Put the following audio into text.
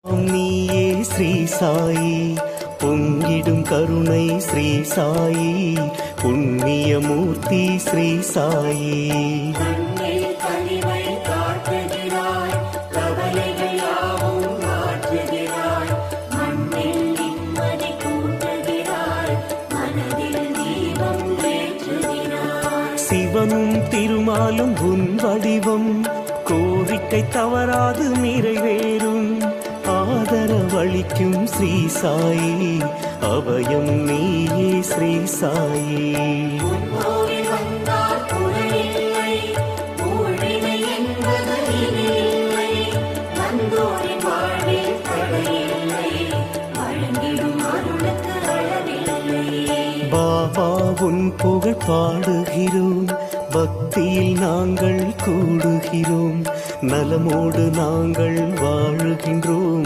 நீயே ஸ்ரீ சாயி, பொங்கிடும் கருணை ஸ்ரீ சாயி, புண்ணியமூர்த்தி ஸ்ரீ சாயி. சிவனும் திருமாலும் உன் வடிவம், கோரிக்கை தவறாது நிறைவேறும். ஆதரவளிக்கும் ஸ்ரீ சாயி, அபயம் நீயே ஸ்ரீ சாயி. பாபா உன் புகழ் பாடுகிறோம், பக்தியில் நாங்கள் கூடுகிறோம், நலமோடு நாங்கள் வாழுகின்றோம்.